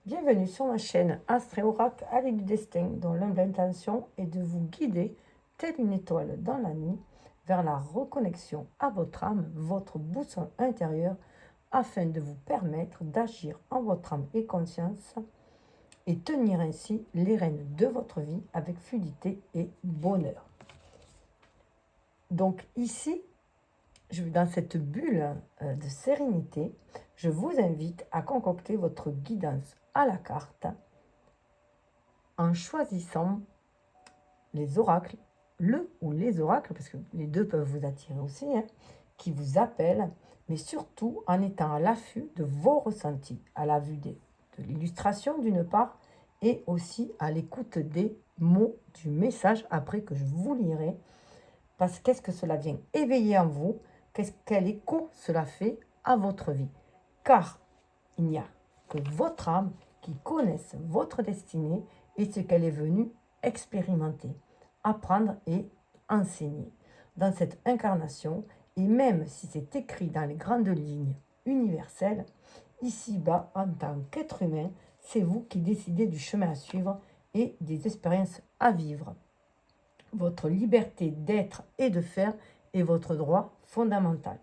Bienvenue sur ma chaîne Astre et Oracle Allée du Destin, dont l'humble intention est de vous guider, telle une étoile dans la nuit, vers la reconnexion à votre âme, votre boussole intérieure, afin de vous permettre d'agir en votre âme et conscience et tenir ainsi les rênes de votre vie avec fluidité et bonheur. Donc ici, dans cette bulle de sérénité, je vous invite à concocter votre guidance à la carte en choisissant les oracles, le ou les oracles, parce que les deux peuvent vous attirer aussi, qui vous appellent, mais surtout en étant à l'affût de vos ressentis, à la vue de l'illustration d'une part, et aussi à l'écoute des mots du message après que je vous lirai, parce qu'est-ce que cela vient éveiller en vous, quel écho cela fait à votre vie. Car il n'y a que votre âme qui connaisse votre destinée et ce qu'elle est venue expérimenter, apprendre et enseigner. Dans cette incarnation, et même si c'est écrit dans les grandes lignes universelles, ici-bas, en tant qu'être humain, c'est vous qui décidez du chemin à suivre et des expériences à vivre. Votre liberté d'être et de faire est votre droit fondamental.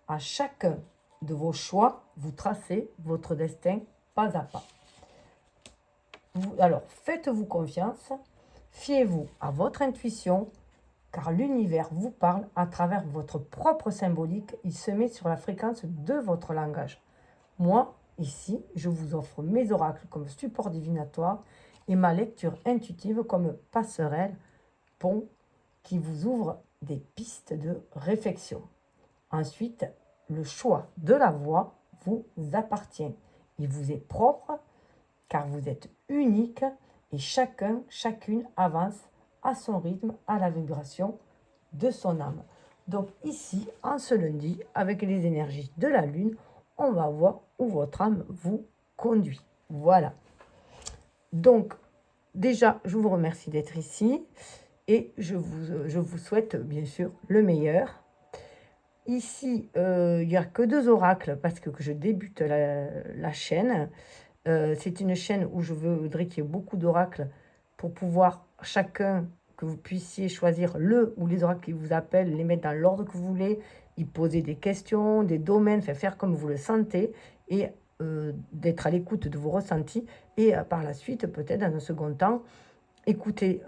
À chacun de vos choix, vous tracez votre destin pas à pas. Alors, faites-vous confiance, fiez-vous à votre intuition, car l'univers vous parle à travers votre propre symbolique. Il se met sur la fréquence de votre langage. Moi, ici, je vous offre mes oracles comme support divinatoire et ma lecture intuitive comme passerelle, pont, qui vous ouvre des pistes de réflexion. Ensuite, le choix de la voie vous appartient. Il vous est propre car vous êtes unique et chacune avance à son rythme, à la vibration de son âme. Donc ici, en ce lundi, avec les énergies de la Lune, on va voir où votre âme vous conduit. Voilà. Donc, déjà, je vous remercie d'être ici et je vous souhaite bien sûr le meilleur. Ici, il n'y a que 2 oracles parce que je débute la chaîne. C'est une chaîne où je voudrais qu'il y ait beaucoup d'oracles pour pouvoir chacun, que vous puissiez choisir le ou les oracles qui vous appellent, les mettre dans l'ordre que vous voulez, y poser des questions, des domaines, faire comme vous le sentez et d'être à l'écoute de vos ressentis. Et par la suite, peut-être dans un second temps, écouter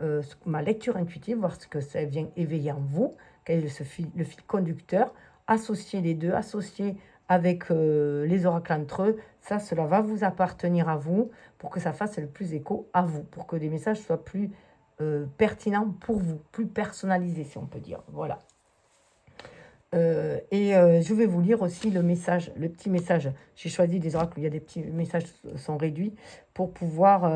ma lecture intuitive, voir ce que ça vient éveiller en vous, quel est le fil conducteur, associer les deux, associer avec les oracles entre eux, cela va vous appartenir à vous pour que ça fasse le plus écho à vous, pour que les messages soient plus pertinents pour vous, plus personnalisés si on peut dire. Voilà. Je vais vous lire aussi le petit message. J'ai choisi des oracles où il y a des petits messages qui sont réduits pour pouvoir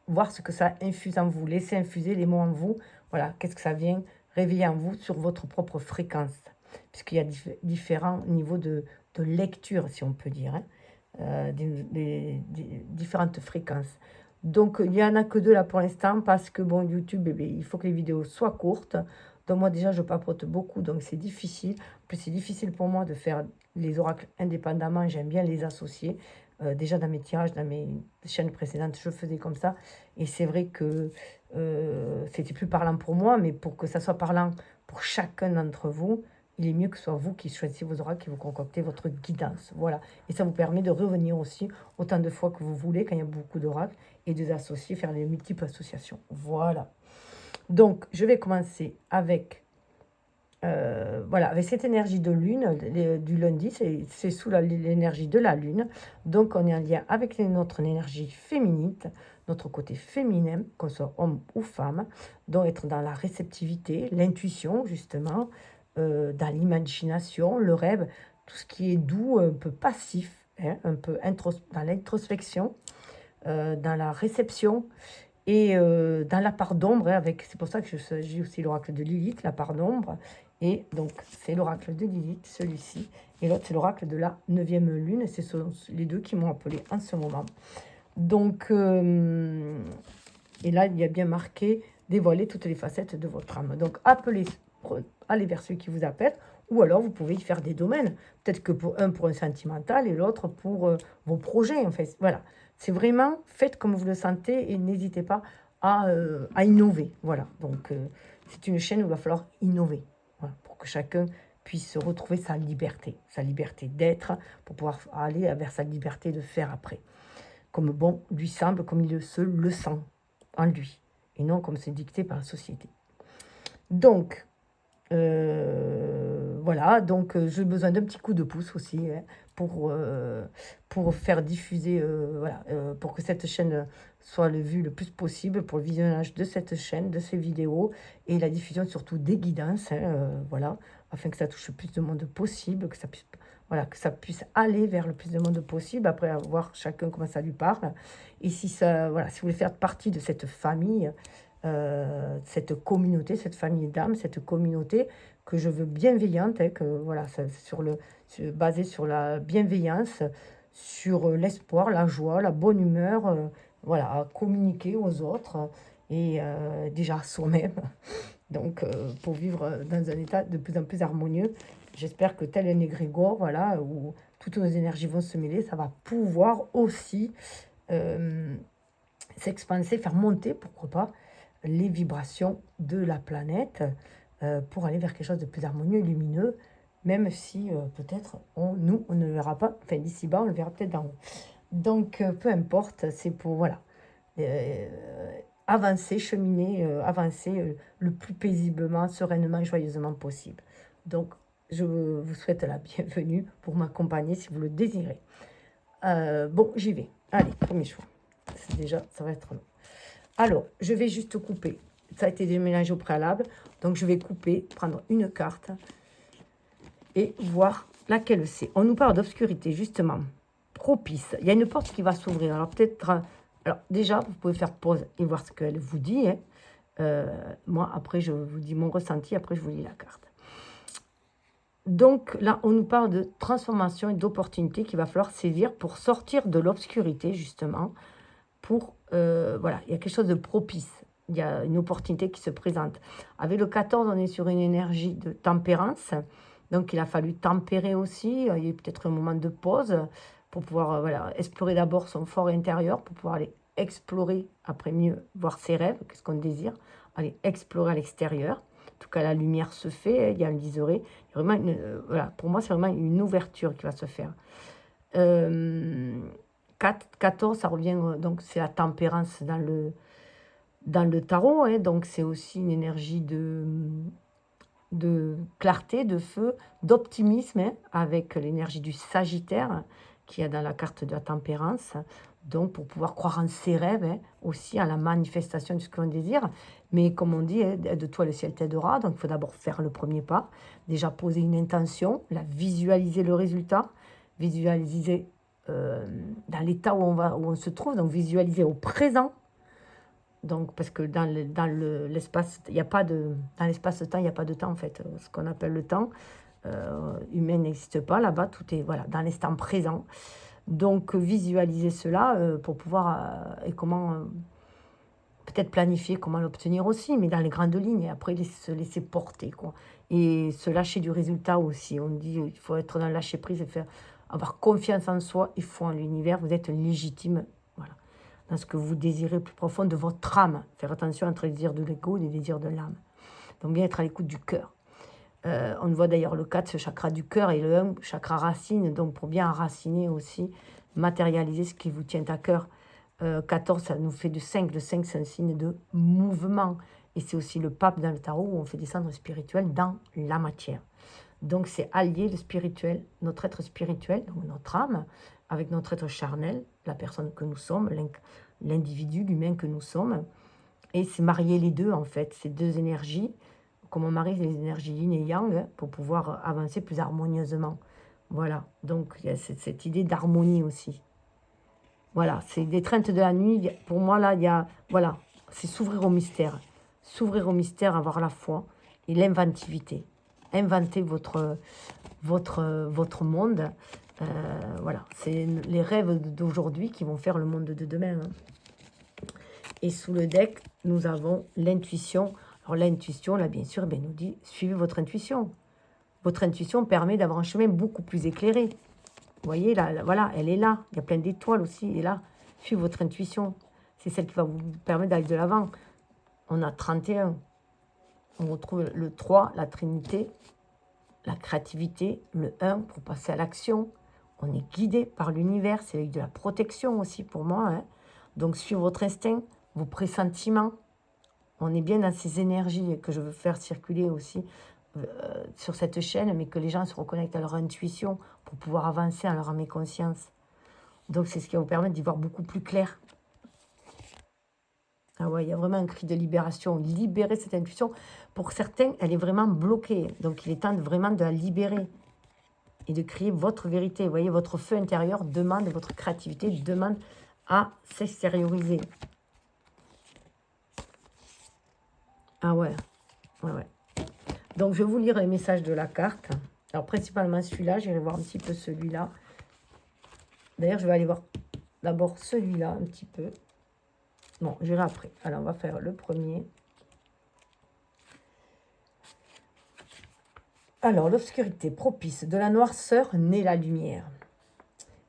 voir ce que ça infuse en vous, laisser infuser les mots en vous. Voilà, qu'est-ce que ça vient réveiller en vous sur votre propre fréquence. Puisqu'il y a différents niveaux de lecture, si on peut dire, des différentes fréquences. Donc, il n'y en a que 2 là pour l'instant, parce que, bon, YouTube, il faut que les vidéos soient courtes. Donc, moi, déjà, je papote beaucoup, donc c'est difficile. En plus, c'est difficile pour moi de faire les oracles indépendamment. J'aime bien les associer. Déjà, dans mes tirages, dans mes chaînes précédentes, je faisais comme ça. Et c'est vrai que c'était plus parlant pour moi, mais pour que ça soit parlant pour chacun d'entre vous, il est mieux que ce soit vous qui choisissez vos oracles, qui vous concoctez votre guidance. Voilà. Et ça vous permet de revenir aussi autant de fois que vous voulez quand il y a beaucoup d'oracles et de les associer, faire les multiples associations. Voilà. Donc, je vais commencer avec, avec cette énergie de lune du lundi. C'est sous l'énergie de la lune. Donc, on est en lien avec notre énergie féminine, notre côté féminin, qu'on soit homme ou femme. Donc, être dans la réceptivité, l'intuition, justement, dans l'imagination, le rêve, tout ce qui est doux, un peu passif, un peu dans l'introspection, dans la réception et dans la part d'ombre. C'est pour ça que j'ai aussi l'oracle de Lilith, la part d'ombre. Et donc, c'est l'oracle de Lilith, celui-ci. Et l'autre, c'est l'oracle de la 9e lune. Ce sont les 2 qui m'ont appelé en ce moment. Donc, et là, il y a bien marqué « Dévoiler toutes les facettes de votre âme ». Donc, allez vers ceux qui vous appellent Ou alors, vous pouvez y faire des domaines. Peut-être que pour un sentimental et l'autre pour vos projets, en fait. Voilà. C'est vraiment, faites comme vous le sentez et n'hésitez pas à innover. Voilà. Donc, c'est une chaîne où il va falloir innover. Voilà. Pour que chacun puisse retrouver sa liberté d'être, pour pouvoir aller vers sa liberté de faire après. Comme bon lui semble, comme il se le sent en lui, et non comme c'est dicté par la société. Donc, voilà, donc j'ai besoin d'un petit coup de pouce aussi hein, pour faire diffuser, voilà, pour que cette chaîne soit vue le plus possible, pour le visionnage de cette chaîne, de ces vidéos, et la diffusion surtout des guidances, hein, voilà, afin que ça touche le plus de monde possible, que ça puisse, voilà, que ça puisse aller vers le plus de monde possible, après voir chacun comment ça lui parle. Et si ça, voilà, si vous voulez faire partie de cette famille, cette communauté, cette famille d'âmes, cette communauté que je veux bienveillante, hein, que voilà, basée sur la bienveillance, sur l'espoir, la joie, la bonne humeur, voilà, à communiquer aux autres et déjà à soi-même. Donc, pour vivre dans un état de plus en plus harmonieux, j'espère que tel un égrégore, voilà, où toutes nos énergies vont se mêler, ça va pouvoir aussi s'expanser, faire monter, pourquoi pas, les vibrations de la planète pour aller vers quelque chose de plus harmonieux et lumineux, même si peut-être nous, on ne le verra pas, enfin d'ici-bas, on le verra peut-être d'en haut. Donc, peu importe, c'est pour, voilà, avancer, cheminer, avancer le plus paisiblement, sereinement et joyeusement possible. Donc, je vous souhaite la bienvenue pour m'accompagner si vous le désirez. Bon, j'y vais. Allez, premier choix. Déjà, ça va être long. Alors, je vais juste couper. Ça a été démélangé au préalable. Donc, je vais couper, prendre une carte et voir laquelle c'est. On nous parle d'obscurité, justement, propice. Il y a une porte qui va s'ouvrir. Alors, peut-être... Alors, déjà, vous pouvez faire pause et voir ce qu'elle vous dit. Hein. Moi, après, je vous dis mon ressenti. Après, je vous lis la carte. Donc, là, on nous parle de transformation et d'opportunité qu'il va falloir saisir pour sortir de l'obscurité, justement. Pour, voilà, il y a quelque chose de propice. Il y a une opportunité qui se présente. Avec le 14, on est sur une énergie de tempérance. Donc, il a fallu tempérer aussi. Il y a eu peut-être un moment de pause pour pouvoir voilà, explorer d'abord son fort intérieur, pour pouvoir aller explorer, après mieux, voir ses rêves, qu'est-ce qu'on désire, aller explorer à l'extérieur. En tout cas, la lumière se fait, il y a un liseré. Vraiment voilà, pour moi, c'est vraiment une ouverture qui va se faire. 14, ça revient, donc c'est la tempérance dans le tarot, hein, donc c'est aussi une énergie de clarté, de feu, d'optimisme, hein, avec l'énergie du Sagittaire qu'il y a dans la carte de la tempérance, donc pour pouvoir croire en ses rêves, hein, aussi à la manifestation de ce qu'on désire, mais comme on dit, hein, de toi le ciel t'aidera, donc il faut d'abord faire le premier pas, déjà poser une intention, la visualiser le résultat, visualiser dans l'état où on se trouve, donc visualiser au présent. Donc, parce que dans l'espace, il n'y a pas de... Dans l'espace-temps, il n'y a pas de temps, en fait. Ce qu'on appelle le temps humain n'existe pas. Là-bas, tout est voilà, dans l'instant présent. Donc, visualiser cela pour pouvoir... et comment... peut-être planifier comment l'obtenir aussi, mais dans les grandes lignes. Et après, se laisser porter, quoi. Et se lâcher du résultat aussi. On dit il faut être dans le lâcher-prise et avoir confiance en soi et foi en l'univers. Vous êtes légitime, voilà, dans ce que vous désirez plus profond de votre âme. Faire attention entre les désirs de l'ego et les désirs de l'âme. Donc bien être à l'écoute du cœur. On voit d'ailleurs le 4, ce chakra du cœur, et le 1, chakra racine. Donc pour bien enraciner aussi, matérialiser ce qui vous tient à cœur. 14, ça nous fait de 5. Le 5, c'est un signe de mouvement. Et c'est aussi le pape dans le tarot où on fait descendre le spirituel dans la matière. Donc c'est allier le spirituel, notre être spirituel, donc notre âme, avec notre être charnel, la personne que nous sommes, l'individu, l'humain que nous sommes. Et c'est marier les deux, en fait, ces deux énergies, comme on marie les énergies yin et yang, hein, pour pouvoir avancer plus harmonieusement. Voilà, donc il y a cette idée d'harmonie aussi. Voilà, c'est l'étreinte de la nuit. Pour moi, là, il y a... Voilà, c'est s'ouvrir au mystère. S'ouvrir au mystère, avoir la foi et l'inventivité. Inventer votre monde. Voilà, c'est les rêves d'aujourd'hui qui vont faire le monde de demain. Hein. Et sous le deck, nous avons l'intuition. Alors l'intuition, là, bien sûr, nous dit, suivez votre intuition. votre intuition permet d'avoir un chemin beaucoup plus éclairé. Vous voyez, là, voilà, elle est là. Il y a plein d'étoiles aussi. Et là, suivez votre intuition. C'est celle qui va vous permettre d'aller de l'avant. On a 31. On retrouve le 3, la Trinité, la créativité, le 1 pour passer à l'action. On est guidé par l'univers. C'est avec de la protection aussi pour moi. Hein. Donc, suivez votre instinct, vos pressentiments. On est bien dans ces énergies que je veux faire circuler aussi sur cette chaîne, mais que les gens se reconnectent à leur intuition pour pouvoir avancer en leur âme et conscience. Donc, c'est ce qui va vous permettre d'y voir beaucoup plus clair. Ah ouais, il y a vraiment un cri de libération. Libérer cette intuition. Pour certains, elle est vraiment bloquée. Donc, il est temps vraiment de la libérer et de créer votre vérité. Vous voyez, votre feu intérieur demande, votre créativité demande à s'extérioriser. Ah ouais, ouais. Donc, je vais vous lire les messages de la carte. Alors, principalement celui-là. J'irai voir un petit peu celui-là. D'ailleurs, je vais aller voir d'abord celui-là un petit peu. Bon, j'irai après. Alors, on va faire le premier. Alors, l'obscurité propice de la noirceur naît la lumière.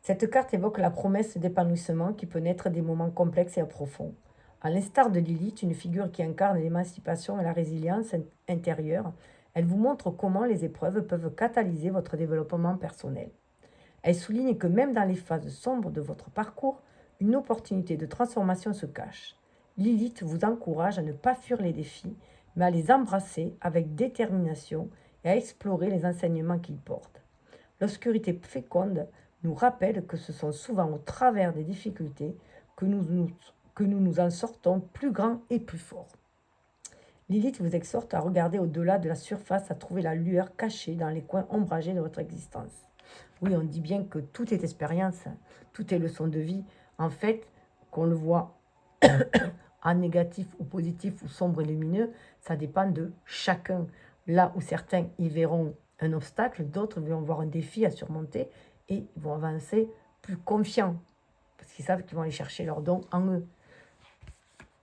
Cette carte évoque la promesse d'épanouissement qui peut naître des moments complexes et profonds. À l'instar de Lilith, une figure qui incarne l'émancipation et la résilience intérieure, elle vous montre comment les épreuves peuvent catalyser votre développement personnel. Elle souligne que même dans les phases sombres de votre parcours, une opportunité de transformation se cache. Lilith vous encourage à ne pas fuir les défis, mais à les embrasser avec détermination et à explorer les enseignements qu'ils portent. L'obscurité féconde nous rappelle que ce sont souvent au travers des difficultés que nous en sortons plus grands et plus forts. Lilith vous exhorte à regarder au-delà de la surface, à trouver la lueur cachée dans les coins ombragés de votre existence. Oui, on dit bien que tout est expérience, tout est leçon de vie. En fait, qu'on le voit en négatif ou positif ou sombre et lumineux, ça dépend de chacun. Là où certains y verront un obstacle, d'autres vont voir un défi à surmonter et vont avancer plus confiants parce qu'ils savent qu'ils vont aller chercher leurs dons en eux,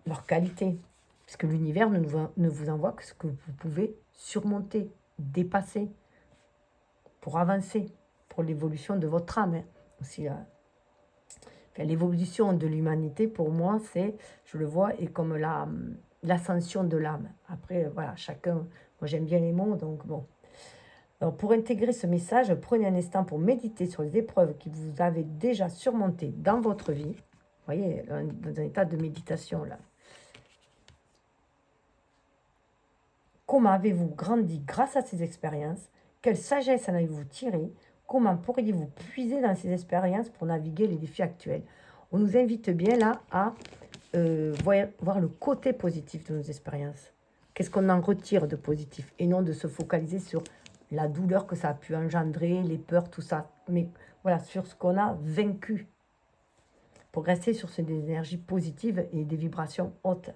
leur qualité. Parce que l'univers ne vous envoie que ce que vous pouvez surmonter, dépasser pour avancer, pour l'évolution de votre âme. Hein. Aussi, l'évolution de l'humanité, pour moi, c'est, je le vois, est comme l'ascension de l'âme. Après, voilà, chacun, moi j'aime bien les mots, donc bon. Alors, pour intégrer ce message, prenez un instant pour méditer sur les épreuves que vous avez déjà surmontées dans votre vie. Vous voyez, dans un état de méditation, là. Comment avez-vous grandi grâce à ces expériences? Quelle sagesse en avez-vous tiré? Comment pourriez-vous puiser dans ces expériences pour naviguer les défis actuels? On nous invite bien là à voir le côté positif de nos expériences. Qu'est-ce qu'on en retire de positif? Et non de se focaliser sur la douleur que ça a pu engendrer, les peurs, tout ça. Mais voilà, sur ce qu'on a vaincu. Pour rester sur ces énergies positives et des vibrations hautes.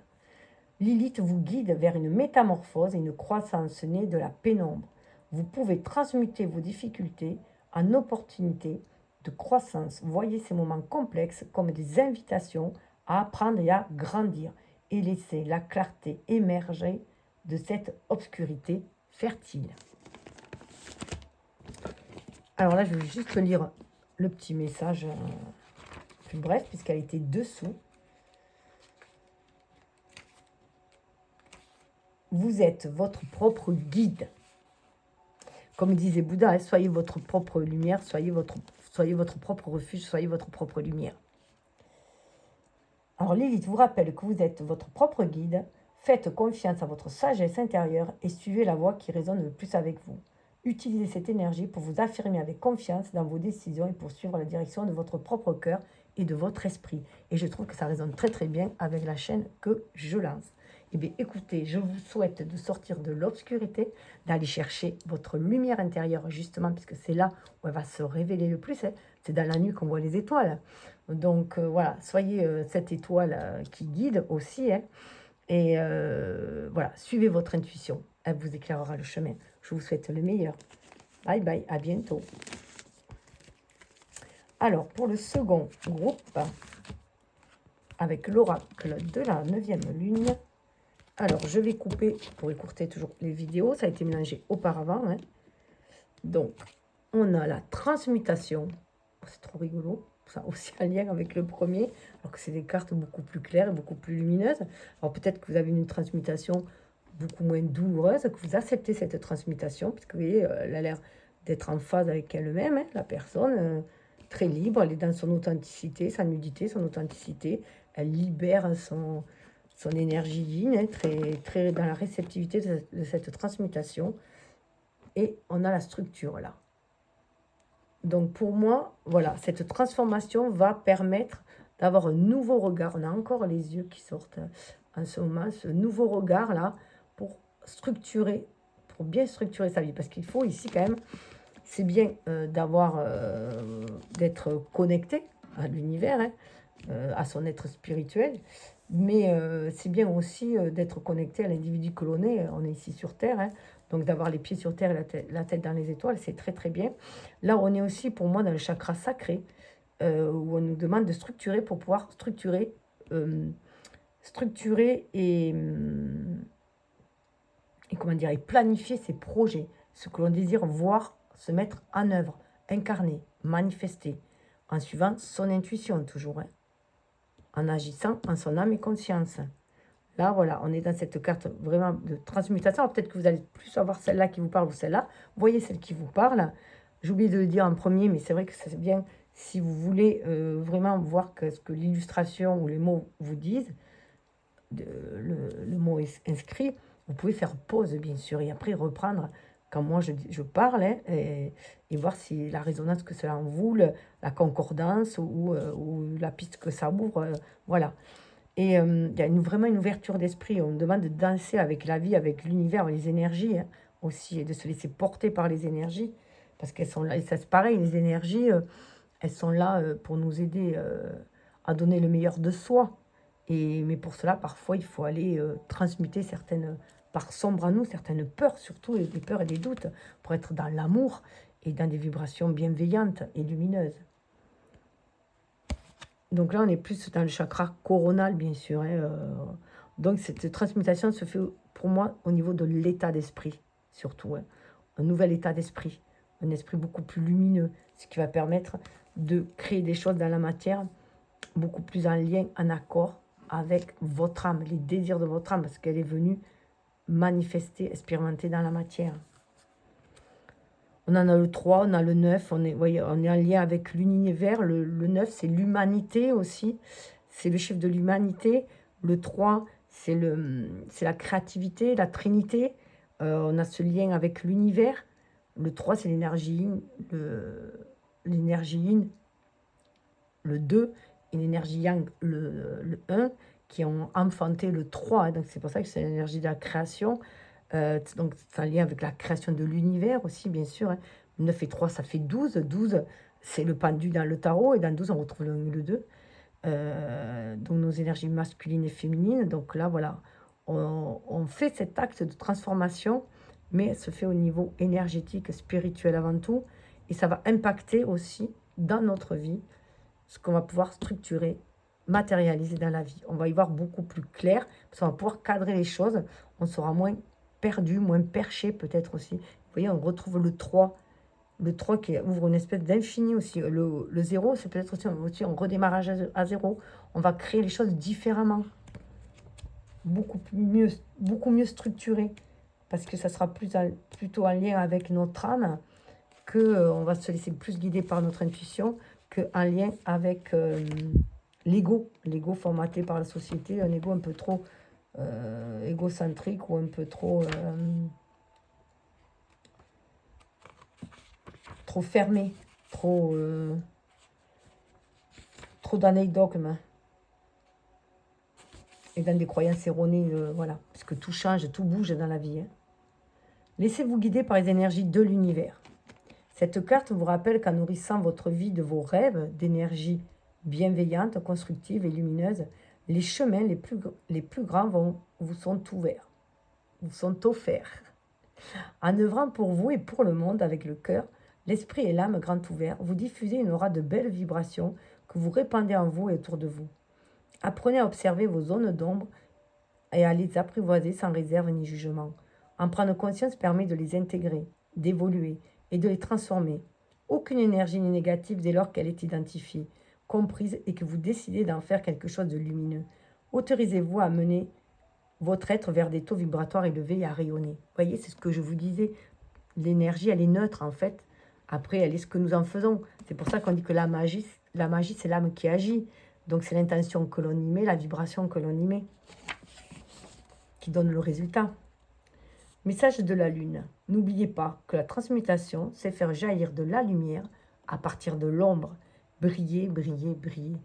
Lilith vous guide vers une métamorphose et une croissance née de la pénombre. Vous pouvez transmuter vos difficultés en opportunités de croissance. Voyez ces moments complexes comme des invitations à apprendre et à grandir et laisser la clarté émerger de cette obscurité fertile. Alors là, je vais juste lire le petit message plus bref puisqu'elle était dessous. Vous êtes votre propre guide. Comme disait Bouddha, soyez votre propre lumière, soyez votre propre refuge, soyez votre propre lumière. Alors Lilith vous rappelle que vous êtes votre propre guide, faites confiance à votre sagesse intérieure et suivez la voie qui résonne le plus avec vous. Utilisez cette énergie pour vous affirmer avec confiance dans vos décisions et pour suivre la direction de votre propre cœur et de votre esprit. Et je trouve que ça résonne très très bien avec la chaîne que je lance. Eh bien, écoutez, je vous souhaite de sortir de l'obscurité, d'aller chercher votre lumière intérieure, justement, puisque c'est là où elle va se révéler le plus. Hein. C'est dans la nuit qu'on voit les étoiles. Donc, voilà, soyez cette étoile qui guide aussi. Hein. Et voilà, suivez votre intuition. Elle vous éclairera le chemin. Je vous souhaite le meilleur. Bye bye, à bientôt. Alors, pour le second groupe, avec l'oracle de la 9e lune, alors, je vais couper pour écourter toujours les vidéos. Ça a été mélangé auparavant. Hein. Donc, on a la transmutation. C'est trop rigolo. Ça aussi en lien avec le premier, alors que c'est des cartes beaucoup plus claires et beaucoup plus lumineuses. Alors peut-être que vous avez une transmutation beaucoup moins douloureuse, que vous acceptez cette transmutation, parce que vous voyez, elle a l'air d'être en phase avec elle-même, hein, la personne, très libre, elle est dans son authenticité, sa nudité, son authenticité, elle libère son énergie yin, hein, très dans la réceptivité de cette transmutation. Et on a la structure là. Donc pour moi, voilà, cette transformation va permettre d'avoir un nouveau regard. On a encore les yeux qui sortent en ce moment, ce nouveau regard là pour structurer, pour bien structurer sa vie. Parce qu'il faut ici quand même, c'est bien d'être connecté à l'univers, hein, à son être spirituel, mais c'est bien aussi d'être connecté à l'individu que l'on est. On est ici sur Terre, hein, donc d'avoir les pieds sur Terre et la tête dans les étoiles, c'est très très bien. Là, on est aussi pour moi dans le chakra sacré, où on nous demande de structurer pour pouvoir structurer et comment dire, et planifier ses projets, ce que l'on désire voir se mettre en œuvre, incarner, manifester, en suivant son intuition toujours, hein, en agissant en son âme et conscience. Là, voilà, on est dans cette carte vraiment de transmutation. Peut-être que vous allez plus avoir celle-là qui vous parle ou celle-là. Voyez celle qui vous parle. J'ai oublié de le dire en premier, mais c'est vrai que c'est bien si vous voulez vraiment voir ce que l'illustration ou les mots vous disent, le mot est inscrit, vous pouvez faire pause, bien sûr, et après reprendre quand moi je parle, hein, et voir si la résonance que cela en vous, la concordance ou la piste que ça ouvre, voilà. Et il y a vraiment une ouverture d'esprit. On me demande de danser avec la vie, avec l'univers, les énergies, hein, aussi, et de se laisser porter par les énergies, parce qu'elles sont là, et ça c'est pareil, les énergies, elles sont là pour nous aider à donner le meilleur de soi. Mais pour cela, parfois, il faut aller transmuter certaines parts sombres en nous, certaines peurs, surtout des peurs et des doutes, pour être dans l'amour et dans des vibrations bienveillantes et lumineuses. Donc là, on est plus dans le chakra coronal, bien sûr, hein, donc cette transmutation se fait, pour moi, au niveau de l'état d'esprit, surtout, hein. Un nouvel état d'esprit, un esprit beaucoup plus lumineux, ce qui va permettre de créer des choses dans la matière beaucoup plus en lien, en accord avec votre âme, les désirs de votre âme, parce qu'elle est venue manifester, expérimenter dans la matière. On en a le 3, on a le 9, voyez, on est en lien avec l'univers. Le 9, c'est l'humanité aussi, c'est le chiffre de l'humanité. Le 3, c'est la créativité, la trinité. On a ce lien avec l'univers. Le 3, c'est l'énergie yin, le 2, et l'énergie yang, le 1, qui ont enfanté le 3. Donc c'est pour ça que c'est l'énergie de la création. Donc c'est un lien avec la création de l'univers aussi, bien sûr, hein. 9 et 3, ça fait 12. 12, c'est le pendu dans le tarot. Et dans 12, on retrouve le 2. Donc nos énergies masculines et féminines. Donc là, voilà, on fait cet acte de transformation, mais elle se fait au niveau énergétique, spirituel avant tout. Et ça va impacter aussi dans notre vie ce qu'on va pouvoir structurer, matérialiser dans la vie. On va y voir beaucoup plus clair, parce qu'on va pouvoir cadrer les choses. On sera moins perdu, moins perché peut-être aussi. Vous voyez, on retrouve le 3. Le 3 qui ouvre une espèce d'infini aussi. Le 0, c'est peut-être aussi un redémarrage à 0. On va créer les choses différemment. Beaucoup mieux structuré. Parce que ça sera plutôt en lien avec notre âme, qu'on va se laisser plus guider par notre intuition, qu'en lien avec l'ego. L'ego formaté par la société, un ego un peu trop égocentrique ou un peu trop fermé, trop dans les dogmes et dans des croyances erronées, voilà, parce que tout change, tout bouge dans la vie, hein. Laissez-vous guider par les énergies de l'univers. Cette carte vous rappelle qu'en nourrissant votre vie de vos rêves, d'énergie bienveillante, constructive et lumineuse, les chemins les plus grands vous sont ouverts, vous sont offerts. En œuvrant pour vous et pour le monde avec le cœur, l'esprit et l'âme grand ouverts, vous diffusez une aura de belles vibrations que vous répandez en vous et autour de vous. Apprenez à observer vos zones d'ombre et à les apprivoiser sans réserve ni jugement. En prendre conscience permet de les intégrer, d'évoluer et de les transformer. Aucune énergie n'est négative dès lors qu'elle est identifiée, comprise et que vous décidez d'en faire quelque chose de lumineux. Autorisez-vous à mener votre être vers des taux vibratoires élevés et à rayonner. Vous voyez, c'est ce que je vous disais. L'énergie, elle est neutre en fait. Après, elle est ce que nous en faisons. C'est pour ça qu'on dit que la magie c'est l'âme qui agit. Donc c'est l'intention que l'on y met, la vibration que l'on y met, qui donne le résultat. Message de la Lune. N'oubliez pas que la transmutation, c'est faire jaillir de la lumière à partir de l'ombre. Briller, briller, briller.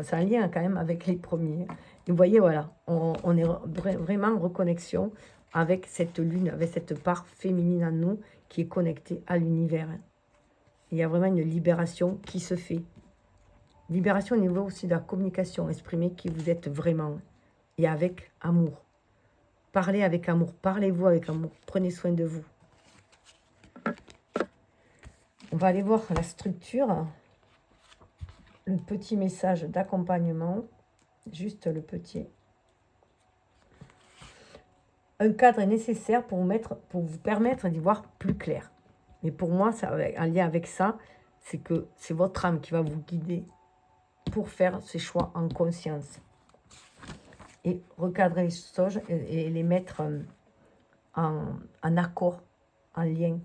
C'est un lien quand même avec les premiers. Et vous voyez, voilà, on est vraiment en reconnexion avec cette lune, avec cette part féminine en nous qui est connectée à l'univers. Il y a vraiment une libération qui se fait. Libération au niveau aussi de la communication, exprimer qui vous êtes vraiment et avec amour. Parlez avec amour, parlez-vous avec amour, prenez soin de vous. On va aller voir la structure. Le petit message d'accompagnement, juste le petit. Un cadre est nécessaire pour vous permettre d'y voir plus clair. Mais pour moi, ça, en lien avec ça, c'est que c'est votre âme qui va vous guider pour faire ces choix en conscience. Et recadrer les choses et les mettre en accord, en lien.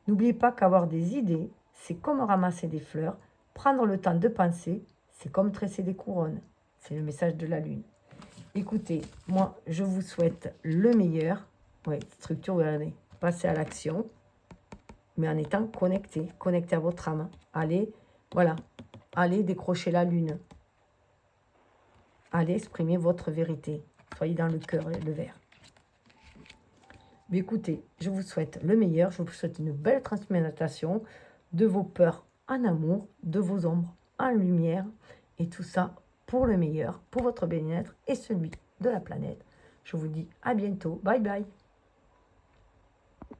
N'oubliez pas qu'avoir des idées, c'est comme ramasser des fleurs. Prendre le temps de penser, c'est comme tresser des couronnes. C'est le message de la Lune. Écoutez, moi, je vous souhaite le meilleur. Oui, structure, vous regardez, passez à l'action, mais en étant connecté à votre âme. Allez, voilà, allez décrocher la Lune. Allez exprimer votre vérité. Soyez dans le cœur et le vert. Mais écoutez, je vous souhaite le meilleur. Je vous souhaite une belle transmutation de vos peurs en amour, de vos ombres en lumière. Et tout ça pour le meilleur, pour votre bien-être et celui de la planète. Je vous dis à bientôt. Bye bye.